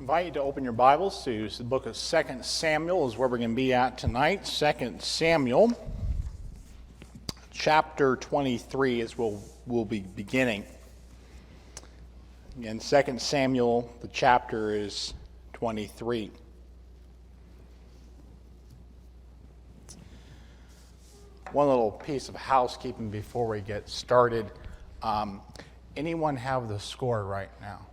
invite you to open your Bibles to the book of 2 Samuel is where we're going to be at tonight. 2 Samuel, chapter 23 is where we'll be beginning. Again, 2 Samuel, the chapter is 23. One little piece of housekeeping before we get started. Anyone have the score right now?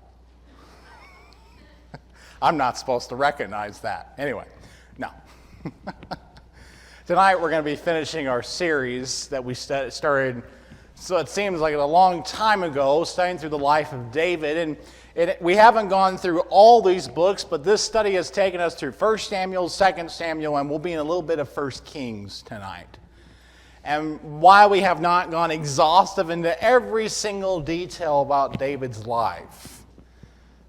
I'm not supposed to recognize that. Anyway, no. Tonight we're going to be finishing our series that we started, so it seems like a long time ago, studying through the life of David. And we haven't gone through all these books, but this study has taken us through 1 Samuel, 2 Samuel, and we'll be in a little bit of 1 Kings tonight. And while we have not gone exhaustive into every single detail about David's life,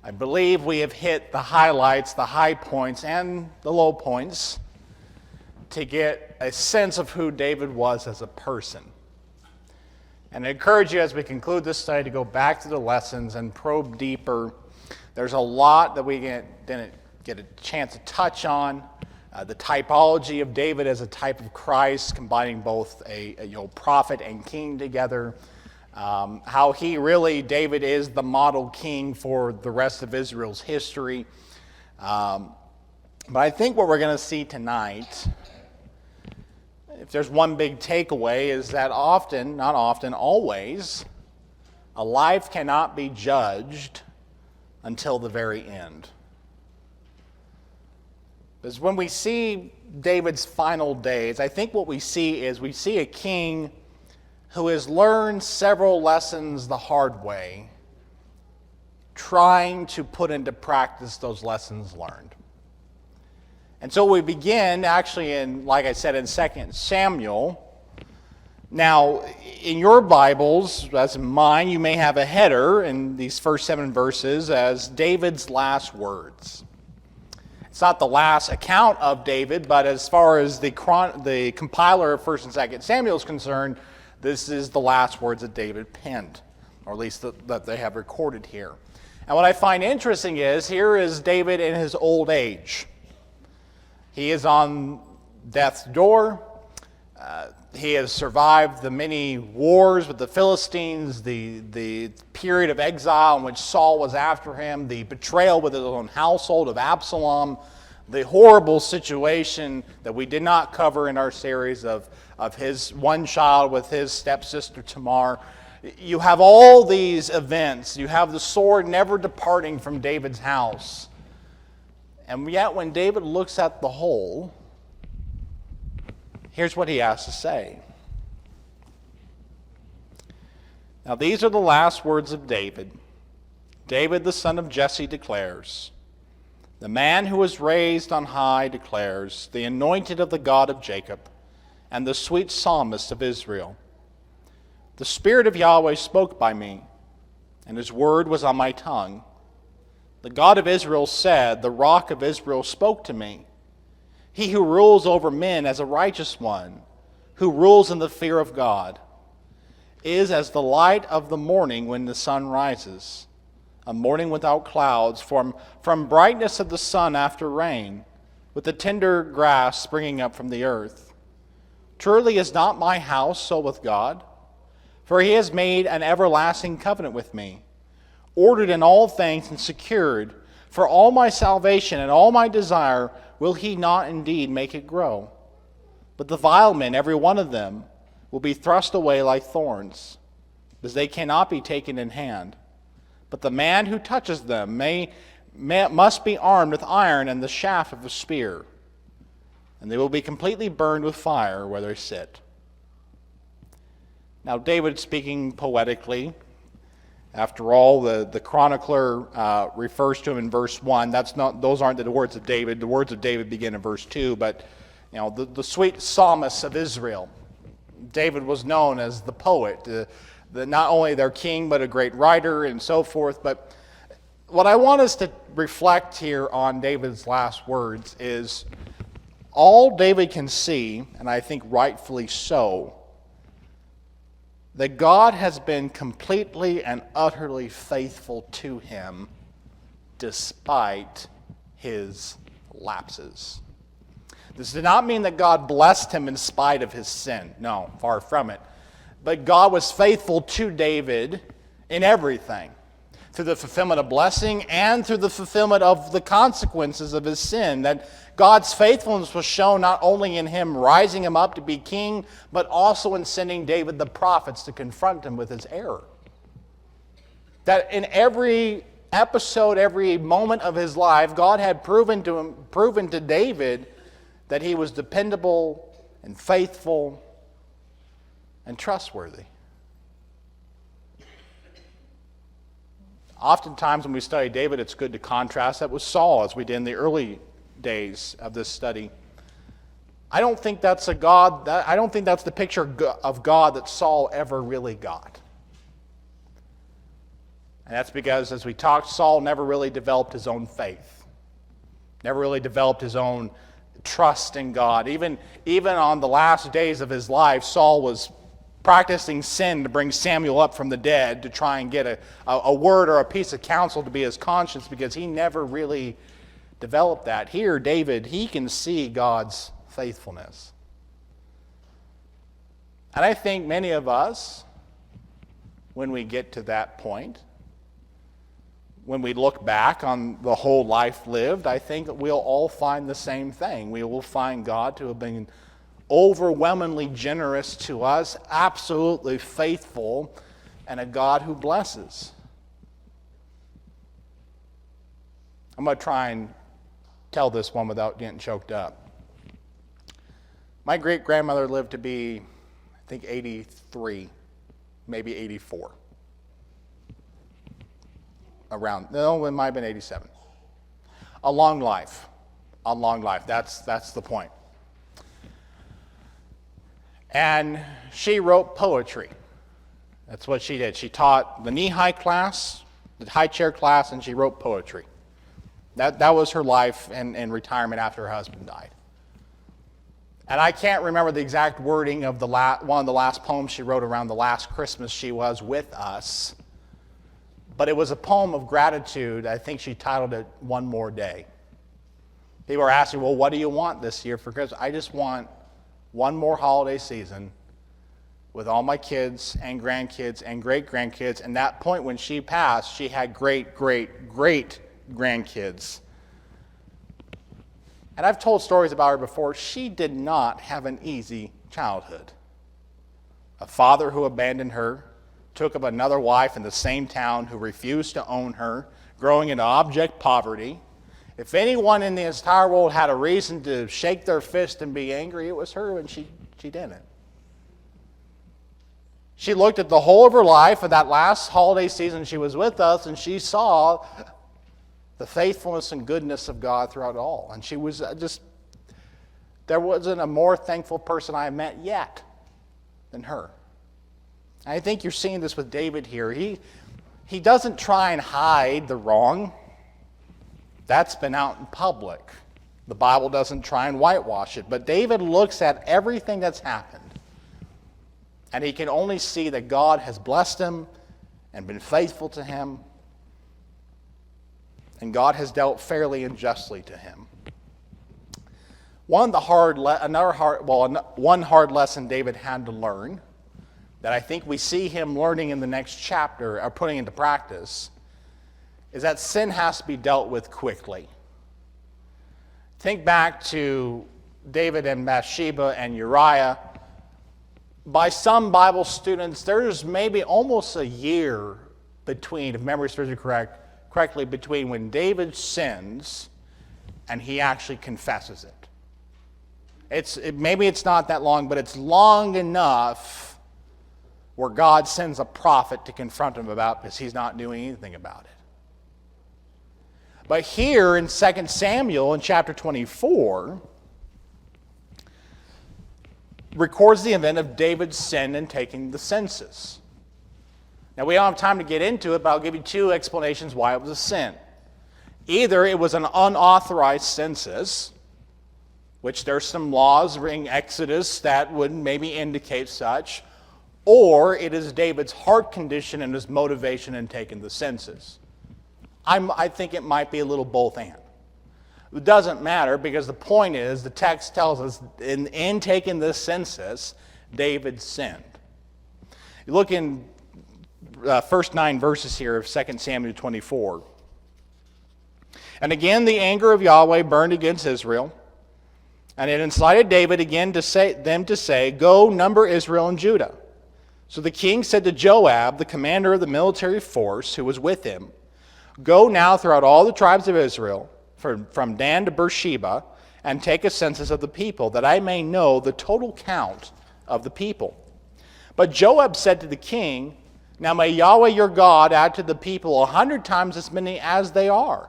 I believe we have hit the highlights, the high points, and the low points to get a sense of who David was as a person. And I encourage you as we conclude this study to go back to the lessons and probe deeper. There's a lot that we didn't get a chance to touch on. The typology of David as a type of Christ, combining both a prophet and king together. How David is the model king for the rest of Israel's history. But I think what we're going to see tonight, if there's one big takeaway, is that often, not often, always, a life cannot be judged until the very end. Because when we see David's final days, I think what we see a king who has learned several lessons the hard way, trying to put into practice those lessons learned. And so we begin actually in, like I said, in 2 Samuel. Now, in your Bibles, as in mine, you may have a header in these first 7 verses as David's last words. It's not the last account of David, but as far as the compiler of 1 and 2 Samuel is concerned, this is the last words that David penned, or at least that they have recorded here. And what I find interesting is, here is David in his old age. He is on death's door. He has survived the many wars with the Philistines, the period of exile in which Saul was after him, the betrayal with his own household of Absalom, the horrible situation that we did not cover in our series of his one child with his stepsister Tamar. You have all these events. You have the sword never departing from David's house. And yet when David looks at the whole, here's what he has to say. Now these are the last words of David. David, the son of Jesse, declares, "The man who was raised on high declares, the anointed of the God of Jacob, and the sweet psalmist of Israel. The Spirit of Yahweh spoke by me, and his word was on my tongue. The God of Israel said, the rock of Israel spoke to me. He who rules over men as a righteous one, who rules in the fear of God, is as the light of the morning when the sun rises, a morning without clouds, from brightness of the sun after rain, with the tender grass springing up from the earth. Truly is not my house so with God, for he has made an everlasting covenant with me, ordered in all things and secured. For all my salvation and all my desire will he not indeed make it grow. But the vile men, every one of them, will be thrust away like thorns, because they cannot be taken in hand. But the man who touches them must be armed with iron and the shaft of a spear, and they will be completely burned with fire where they sit." Now David, speaking poetically, after all, the chronicler refers to him in verse 1. Those aren't the words of David. The words of David begin in verse 2, but the sweet psalmist of Israel. David was known as the poet, not only their king, but a great writer and so forth. But what I want us to reflect here on David's last words is all David can see, and I think rightfully so, that God has been completely and utterly faithful to him despite his lapses. This did not mean that God blessed him in spite of his sin. No, far from it. But God was faithful to David in everything, through the fulfillment of blessing and through the fulfillment of the consequences of his sin. That God's faithfulness was shown not only in him rising him up to be king, but also in sending David the prophets to confront him with his error. That in every episode, every moment of his life, God had proven to David that he was dependable and faithful and trustworthy. Oftentimes when we study David, it's good to contrast that with Saul, as we did in the early days of this study. I don't think that's the picture of God that Saul ever really got. And that's because, as we talked, Saul never really developed his own faith. Never really developed his own trust in God. Even on the last days of his life, Saul was practicing sin to bring Samuel up from the dead to try and get a word or a piece of counsel to be his conscience, because he never really developed that. Here, David, he can see God's faithfulness. And I think many of us, when we get to that point, when we look back on the whole life lived, I think we'll all find the same thing. We will find God to have been overwhelmingly generous to us, absolutely faithful, and a God who blesses. I'm going to try and tell this one without getting choked up. My great-grandmother lived to be, I think, 83, maybe 84. No, it might have been 87. A long life. That's the point. And she wrote poetry. That's what she did. She taught the knee-high class, the high chair class, and she wrote poetry. That was her life in retirement after her husband died. And I can't remember the exact wording of one of the last poems she wrote around the last Christmas she was with us, but it was a poem of gratitude. I think she titled it "One More Day." People were asking, well, what do you want this year for Christmas? I just want one more holiday season with all my kids and grandkids and great-grandkids. And that point when she passed, she had great-great-great-grandkids. And I've told stories about her before. She did not have an easy childhood. A father who abandoned her, took up another wife in the same town who refused to own her, growing into abject poverty. If anyone in the entire world had a reason to shake their fist and be angry, it was her, and she didn't. She looked at the whole of her life, and that last holiday season she was with us, and she saw the faithfulness and goodness of God throughout it all. And she was there wasn't a more thankful person I have met yet than her. And I think you're seeing this with David here. He doesn't try and hide the wrong. That's been out in public. The Bible doesn't try and whitewash it. But David looks at everything that's happened, and he can only see that God has blessed him and been faithful to him, and God has dealt fairly and justly to him. One hard lesson David had to learn, that I think we see him learning in the next chapter, or putting into practice, is that sin has to be dealt with quickly. Think back to David and Bathsheba and Uriah. By some Bible students, there's maybe almost a year between, if memory serves me correctly, between when David sins and he actually confesses it. Maybe it's not that long, but it's long enough where God sends a prophet to confront him about, because he's not doing anything about it. But here in 2 Samuel in chapter 24, records the event of David's sin in taking the census. Now, we don't have time to get into it, but I'll give you two explanations why it was a sin. Either it was an unauthorized census, which there's some laws in Exodus that would maybe indicate such, or it is David's heart condition and his motivation in taking the census. I think it might be a little both and. It doesn't matter, because the point is, the text tells us in taking this census, David sinned. You look in first 9 verses here of 2 Samuel 24. And again the anger of Yahweh burned against Israel, and it incited David again to say, "Go, number Israel and Judah." So the king said to Joab, the commander of the military force who was with him, "Go now throughout all the tribes of Israel, from Dan to Beersheba, and take a census of the people, that I may know the total count of the people." But Joab said to the king, "Now may Yahweh your God add to the people 100 times as many as they are,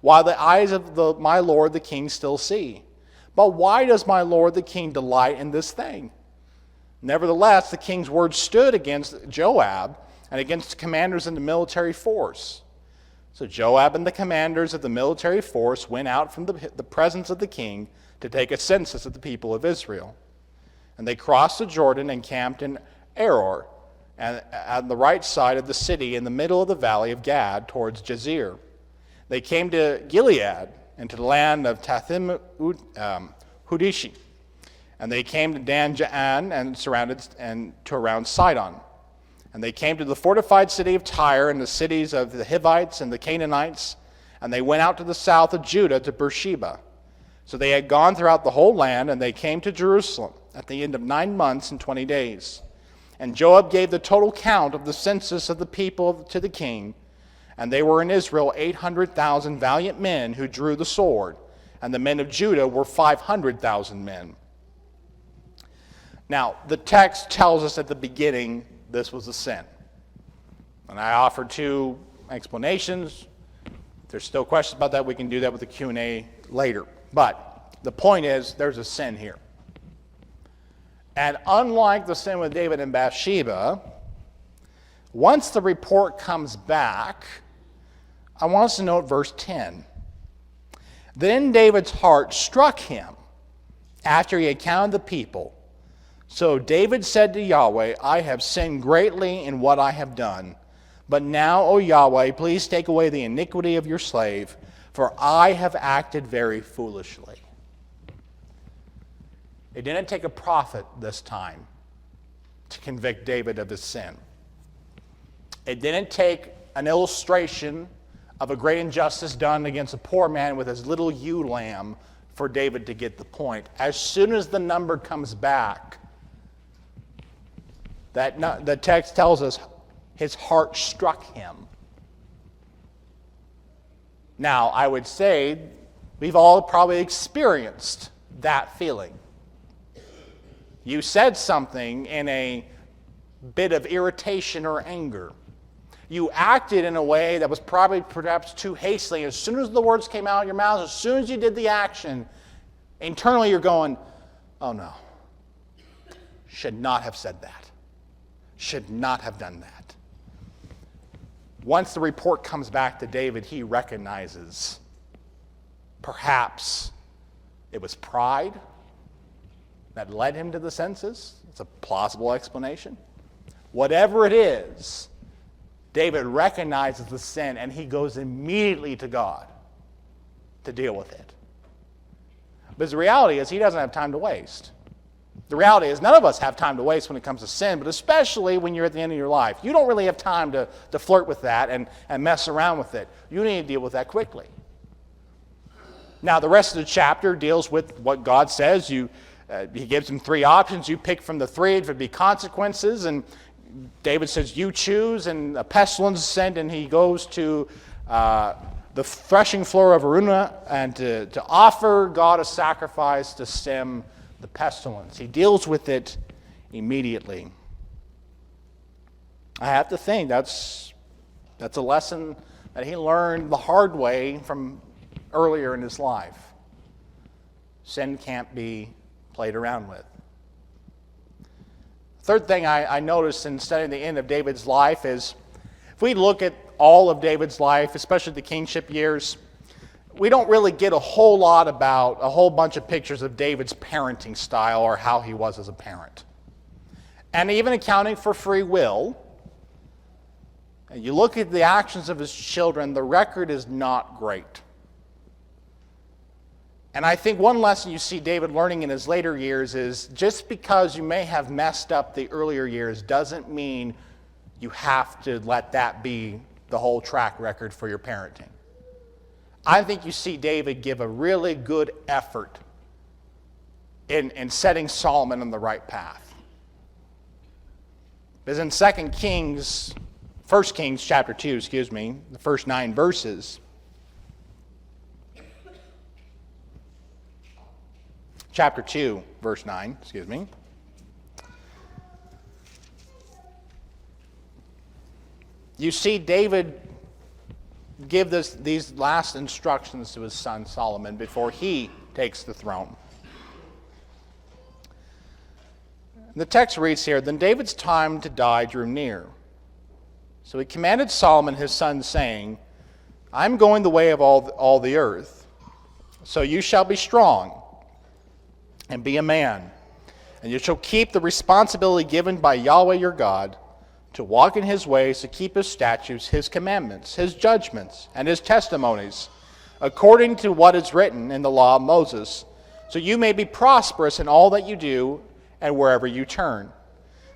while the eyes of my lord the king still see. But why does my lord the king delight in this thing?" Nevertheless, the king's word stood against Joab and against the commanders in the military force. So Joab and the commanders of the military force went out from the presence of the king to take a census of the people of Israel. And they crossed the Jordan and camped in Aror, and on the right side of the city, in the middle of the valley of Gad, towards Jazer. They came to Gilead and to the land of Tathim Hudishi. And they came to Dan Jaan and surrounded and to around Sidon. And they came to the fortified city of Tyre and the cities of the Hivites and the Canaanites, and they went out to the south of Judah to Beersheba. So they had gone throughout the whole land, and they came to Jerusalem at the end of 9 months and 20 days. And Joab gave the total count of the census of the people to the king, and they were in Israel 800,000 valiant men who drew the sword, and the men of Judah were 500,000 men. Now, the text tells us at the beginning this was a sin. And I offer 2 explanations. If there's still questions about that, we can do that with the Q&A later. But the point is, there's a sin here. And unlike the sin with David and Bathsheba, once the report comes back, I want us to note verse 10. Then David's heart struck him after he had counted the people. So David said to Yahweh, "I have sinned greatly in what I have done. But now, O Yahweh, please take away the iniquity of your slave, for I have acted very foolishly." It didn't take a prophet this time to convict David of his sin. It didn't take an illustration of a great injustice done against a poor man with his little ewe lamb for David to get the point. As soon as the number comes back, the text tells us his heart struck him. Now, I would say we've all probably experienced that feeling. You said something in a bit of irritation or anger. You acted in a way that was probably perhaps too hastily. As soon as the words came out of your mouth, as soon as you did the action, internally you're going, "Oh no, should not have said that. Should not have done that." Once the report comes back to David, he recognizes perhaps it was pride that led him to the census. It's a plausible explanation. Whatever it is, David recognizes the sin and he goes immediately to God to deal with it. But the reality is he doesn't have time to waste. The reality is none of us have time to waste when it comes to sin, but especially when you're at the end of your life. You don't really have time to flirt with that and mess around with it. You need to deal with that quickly. Now, the rest of the chapter deals with what God says. He gives him 3 options. You pick from the 3. It would be consequences. And David says, you choose. And a pestilence is sent, and he goes to the threshing floor of Araunah and to offer God a sacrifice to stem the pestilence. He deals with it immediately. I have to think that's a lesson that he learned the hard way from earlier in his life. Sin can't be played around with. Third thing I noticed in studying the end of David's life is if we look at all of David's life, especially the kingship years, we don't really get a whole lot about a whole bunch of pictures of David's parenting style or how he was as a parent. And even accounting for free will, and you look at the actions of his children, the record is not great. And I think one lesson you see David learning in his later years is just because you may have messed up the earlier years doesn't mean you have to let that be the whole track record for your parenting. I think you see David give a really good effort in setting Solomon on the right path. Because in 1 Kings chapter 2, the first 9 verses, chapter 2, verse 9, you see David give these last instructions to his son Solomon before he takes the throne. The text reads here, "Then David's time to die drew near. So he commanded Solomon his son, saying, I am going the way of all the earth. So you shall be strong and be a man, and you shall keep the responsibility given by Yahweh your God to walk in his ways, to keep his statutes, his commandments, his judgments, and his testimonies, according to what is written in the law of Moses, so you may be prosperous in all that you do and wherever you turn.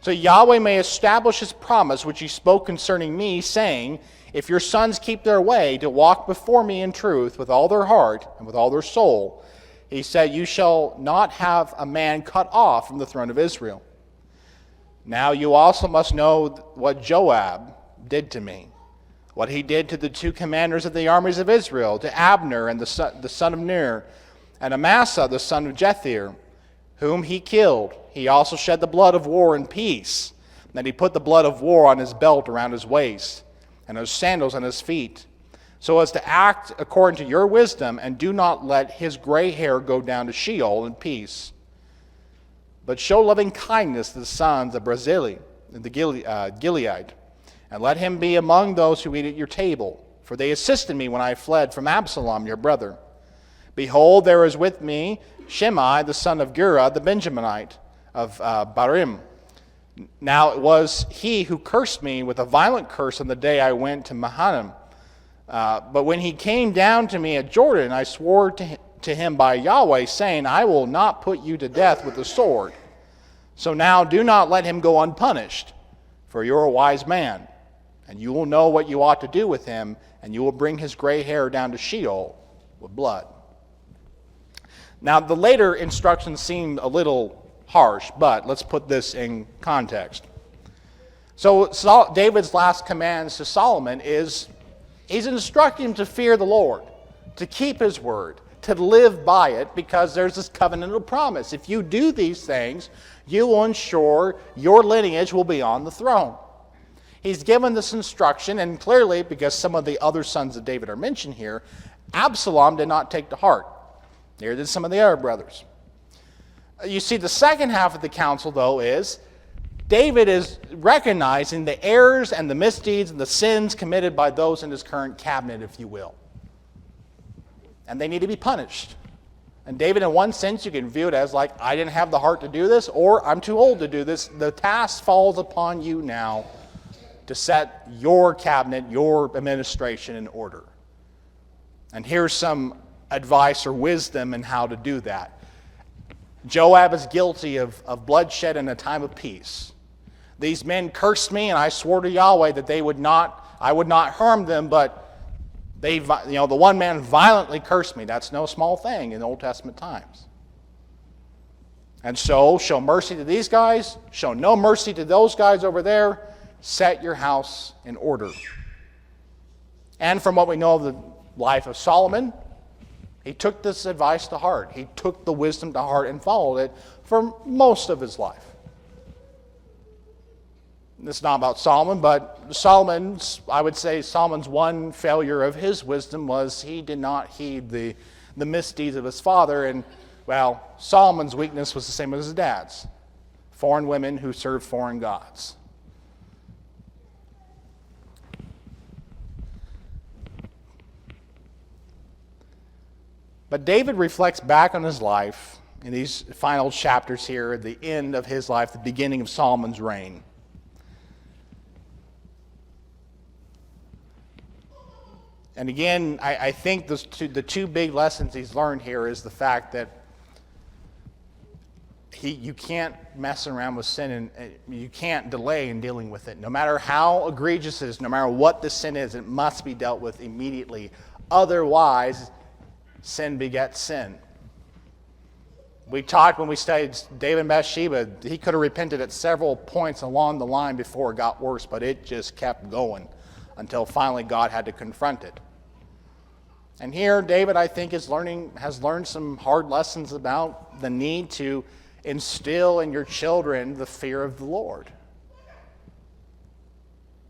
So Yahweh may establish his promise which he spoke concerning me, saying, if your sons keep their way to walk before me in truth with all their heart and with all their soul, he said, you shall not have a man cut off from the throne of Israel. Now you also must know what Joab did to me, what he did to the 2 commanders of the armies of Israel, to Abner and the son of Ner, and Amasa the son of Jethir, whom he killed. He also shed the blood of war in peace. Then he put the blood of war on his belt around his waist, and his sandals on his feet, so as to act according to your wisdom, and do not let his gray hair go down to Sheol in peace. But show loving kindness to the sons of Barzillai, the Gilead, and let him be among those who eat at your table, for they assisted me when I fled from Absalom your brother. Behold, there is with me Shimei the son of Gera the Benjaminite of Barim. Now it was he who cursed me with a violent curse on the day I went to Mahanaim. But when he came down to me at Jordan, I swore to him by Yahweh, saying, I will not put you to death with the sword. So now do not let him go unpunished, for you are a wise man, and you will know what you ought to do with him, and you will bring his gray hair down to Sheol with blood. Now the later instructions seem a little harsh, but let's put this in context. So David's last commands to Solomon is, he's instructing him to fear the Lord, to keep his word, to live by it, because there's this covenantal promise. If you do these things, you will ensure your lineage will be on the throne. He's given this instruction, and clearly, because some of the other sons of David are mentioned here, Absalom did not take to heart. Neither did some of the other brothers. You see, the second half of the counsel, though, is David is recognizing the errors and the misdeeds and the sins committed by those in his current cabinet, if you will. And they need to be punished. And David, in one sense, you can view it as like, I didn't have the heart to do this, or I'm too old to do this. The task falls upon you now to set your cabinet, your administration in order. And here's some advice or wisdom in how to do that. Joab is guilty of bloodshed in a time of peace. These men cursed me, and I swore to Yahweh that I would not harm them, but the one man violently cursed me. That's no small thing in Old Testament times. And so, show mercy to these guys, show no mercy to those guys over there, set your house in order. And from what we know of the life of Solomon, he took this advice to heart. He took the wisdom to heart and followed it for most of his life. It's not about Solomon, but I would say Solomon's one failure of his wisdom was he did not heed the misdeeds of his father. And, well, Solomon's weakness was the same as his dad's. Foreign women who served foreign gods. But David reflects back on his life in these final chapters here at the end of his life, the beginning of Solomon's reign. And again, I think the two big lessons he's learned here is the fact that you can't mess around with sin, and you can't delay in dealing with it. No matter how egregious it is, no matter what the sin is, it must be dealt with immediately. Otherwise, sin begets sin. We talked when we studied David and Bathsheba, he could have repented at several points along the line before it got worse, but it just kept going until finally God had to confront it. And here, David, I think, has learned some hard lessons about the need to instill in your children the fear of the Lord.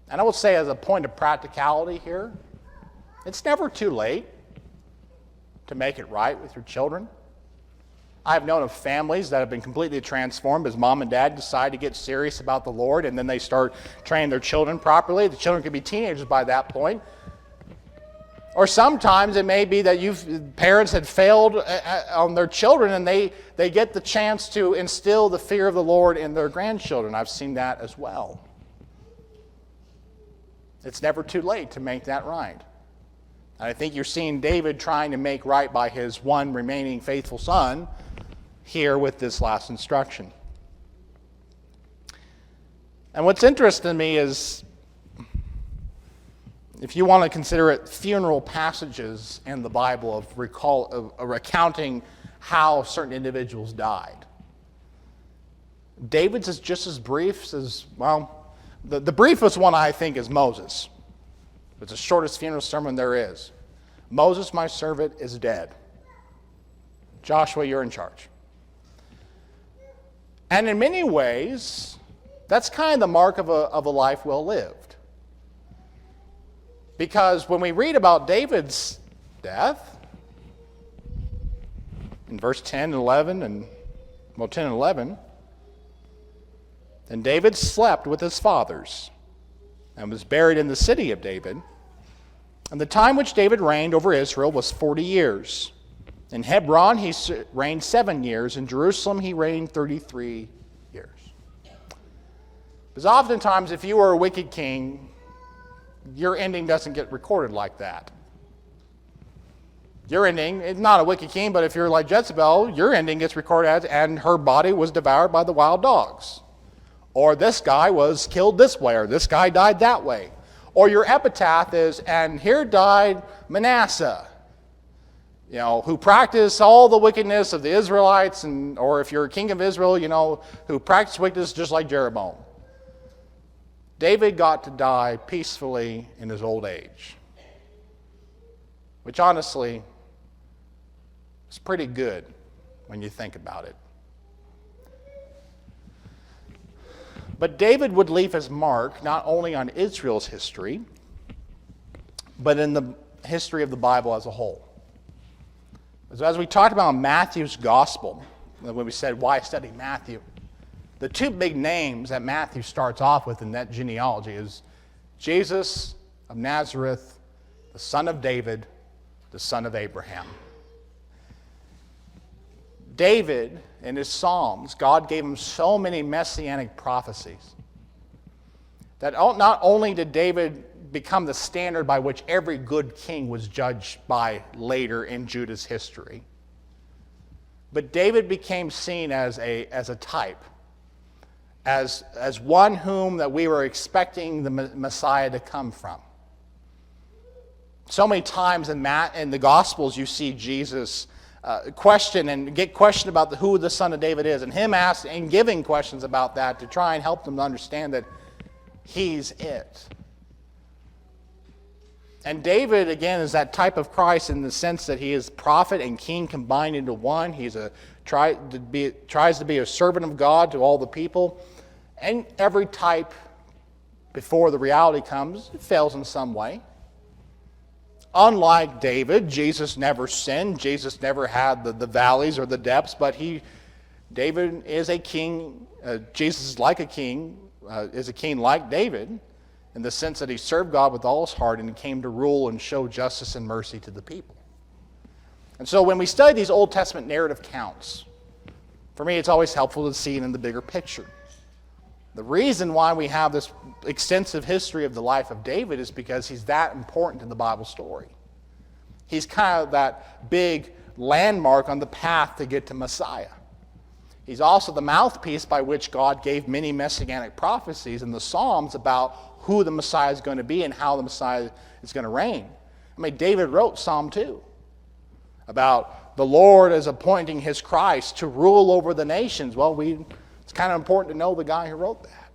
And I will say, as a point of practicality here, it's never too late to make it right with your children. I've known of families that have been completely transformed as mom and dad decide to get serious about the Lord, and then they start training their children properly. The children could be teenagers by that point. Or sometimes it may be that parents had failed on their children, and they get the chance to instill the fear of the Lord in their grandchildren. I've seen that as well. It's never too late to make that right. And I think you're seeing David trying to make right by his one remaining faithful son here with this last instruction. And what's interesting to me is, if you want to consider it, funeral passages in the Bible of recounting how certain individuals died. David's is just as brief as, well, the briefest one I think is Moses. It's the shortest funeral sermon there is. Moses, my servant, is dead. Joshua, you're in charge. And in many ways, that's kind of the mark of a life well lived. Because when we read about David's death, in verse 10 and 11, 10 and 11, and David slept with his fathers and was buried in the city of David. And the time which David reigned over Israel was 40 years. In Hebron he reigned 7 years. In Jerusalem he reigned 33 years. Because oftentimes if you were a wicked king, your ending doesn't get recorded like that. Your ending, it's not a wicked king, but if you're like Jezebel, your ending gets recorded as, and her body was devoured by the wild dogs. Or this guy was killed this way, or this guy died that way. Or your epitaph is, and here died Manasseh, who practiced all the wickedness of the Israelites, or if you're a king of Israel, who practiced wickedness just like Jeroboam. David got to die peacefully in his old age, which honestly is pretty good when you think about it. But David would leave his mark not only on Israel's history, but in the history of the Bible as a whole. As we talked about in Matthew's gospel, when we said, why study Matthew? The two big names that Matthew starts off with in that genealogy is Jesus of Nazareth, the son of David, the son of Abraham. David, in his Psalms, God gave him so many messianic prophecies that not only did David become the standard by which every good king was judged by later in Judah's history, but David became seen as a type, as one whom that we were expecting the Messiah to come from. So many times in the Gospels you see Jesus question and get questioned about who the son of David is, and him asking and giving questions about that to try and help them to understand that he's it. And David, again, is that type of Christ in the sense that he is prophet and king combined into one. He's tries to be a servant of God to all the people. And every type, before the reality comes, it fails in some way. Unlike David, Jesus never sinned. Jesus never had the valleys or the depths, but David is a king. Jesus is like a king, is a king like David, in the sense that he served God with all his heart and he came to rule and show justice and mercy to the people. And so when we study these Old Testament narrative counts, for me it's always helpful to see it in the bigger picture. The reason why we have this extensive history of the life of David is because he's that important in the Bible story. He's kind of that big landmark on the path to get to Messiah. He's also the mouthpiece by which God gave many messianic prophecies in the Psalms about who the Messiah is going to be and how the Messiah is going to reign. I mean, David wrote Psalm 2 about the Lord is appointing his Christ to rule over the nations. Well, it's kind of important to know the guy who wrote that.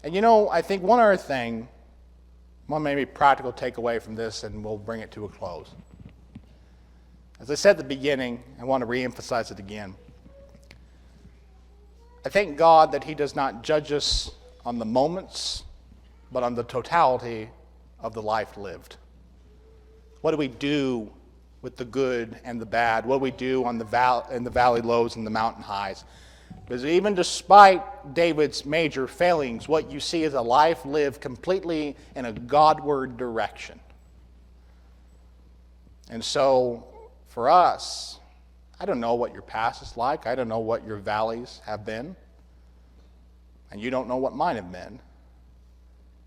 And I think one other thing, one maybe practical takeaway from this, and we'll bring it to a close. As I said at the beginning, I want to reemphasize it again. I thank God that he does not judge us on the moments, but on the totality of the life lived. What do we do with the good and the bad? What do we do in the valley lows and the mountain highs? Because even despite David's major failings, what you see is a life lived completely in a Godward direction. And so, for us, I don't know what your past is like. I don't know what your valleys have been. And you don't know what mine have been.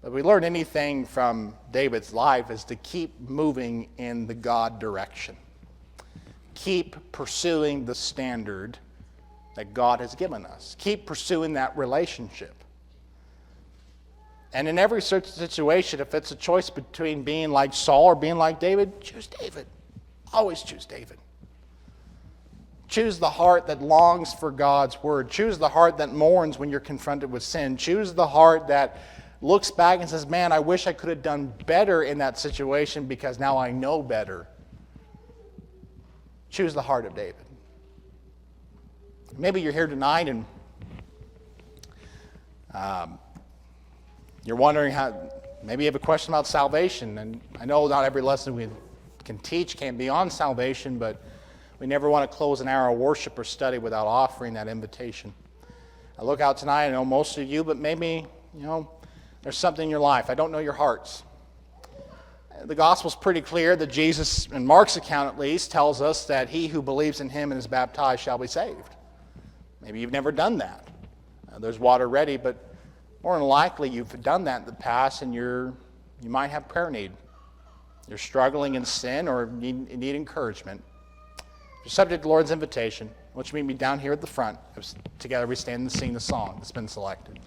But if we learn anything from David's life is to keep moving in the God direction. Keep pursuing the standard that God has given us. Keep pursuing that relationship. And in every such situation, if it's a choice between being like Saul or being like David, choose David. Always choose David. Choose the heart that longs for God's word. Choose the heart that mourns when you're confronted with sin. Choose the heart that looks back and says, man, I wish I could have done better in that situation because now I know better. Choose the heart of David. Maybe you're here tonight and you're wondering how, maybe you have a question about salvation. And I know not every lesson we can teach can be on salvation, but we never want to close an hour of worship or study without offering that invitation. I look out tonight, I know most of you, but maybe, there's something in your life. I don't know your hearts. The gospel's pretty clear that Jesus, in Mark's account at least, tells us that he who believes in him and is baptized shall be saved. Maybe you've never done that. There's water ready, but more than likely you've done that in the past and you might have prayer need. You're struggling in sin or need encouragement. If you're subject to the Lord's invitation, why don't you meet me down here at the front. Together we stand and sing the song that's been selected.